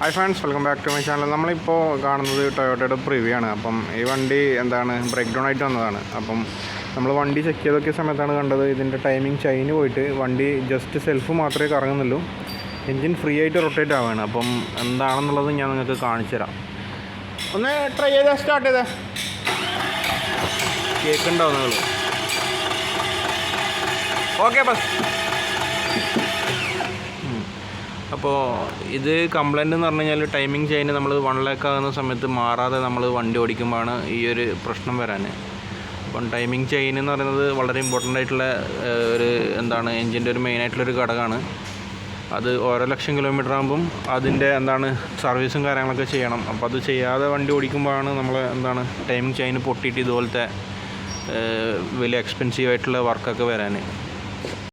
Hi friends, welcome back to my channel. നമ്മളിപ്പോൾ കാണുന്നത് ടൊയോട്ടയുടെ preview ആണ്. അപ്പം ഈ വണ്ടി ബ്രേക്ക് ഡൗൺ ആയിട്ട് വന്നതാണ്. അപ്പം നമ്മൾ വണ്ടി ചെക്ക് ചെയ്ത് നോക്കിയ സമയത്താണ് കണ്ടത് ഇതിൻ്റെ ടൈമിംഗ് ചൈന് പോയിട്ട് വണ്ടി ജസ്റ്റ് സെൽഫ് മാത്രമേ കറങ്ങുന്നുള്ളൂ, എൻജിൻ ഫ്രീ ആയിട്ട് റൊട്ടേറ്റ് ആവുകയാണ്. അപ്പം എന്താണെന്നുള്ളത് ഞാൻ നിങ്ങൾക്ക് കാണിച്ചു തരാം. ഒന്ന് ട്രൈ ചെയ്താൽ സ്റ്റാർട്ട് ചെയ്തേ, കേൾക്കുന്നുണ്ടാവും നിങ്ങൾ. Okay bus. അപ്പോൾ ഇത് കംപ്ലൈൻറ്റ് എന്ന് പറഞ്ഞു കഴിഞ്ഞാൽ ടൈമിംഗ് ചെയിൻ നമ്മൾ 1 lakh ആകുന്ന സമയത്ത് മാറാതെ നമ്മൾ വണ്ടി ഓടിക്കുമ്പോഴാണ് ഈ ഒരു പ്രശ്നം വരാൻ. അപ്പം ടൈമിംഗ് ചെയിൻ എന്ന് പറയുന്നത് വളരെ ഇമ്പോർട്ടൻ്റ് ആയിട്ടുള്ള ഒരു എൻജിൻ്റെ ഒരു മെയിനായിട്ടുള്ളൊരു ഘടകമാണ്. അത് ഓരോ ലക്ഷം കിലോമീറ്റർ ആകുമ്പം അതിൻ്റെ സർവീസും കാര്യങ്ങളൊക്കെ ചെയ്യണം. അപ്പോൾ അത് ചെയ്യാതെ വണ്ടി ഓടിക്കുമ്പോഴാണ് നമ്മൾ ടൈമിംഗ് ചെയിൻ പൊട്ടിയിട്ട് ഇതുപോലത്തെ വലിയ എക്സ്പെൻസീവ് ആയിട്ടുള്ള വർക്കൊക്കെ വരാൻ.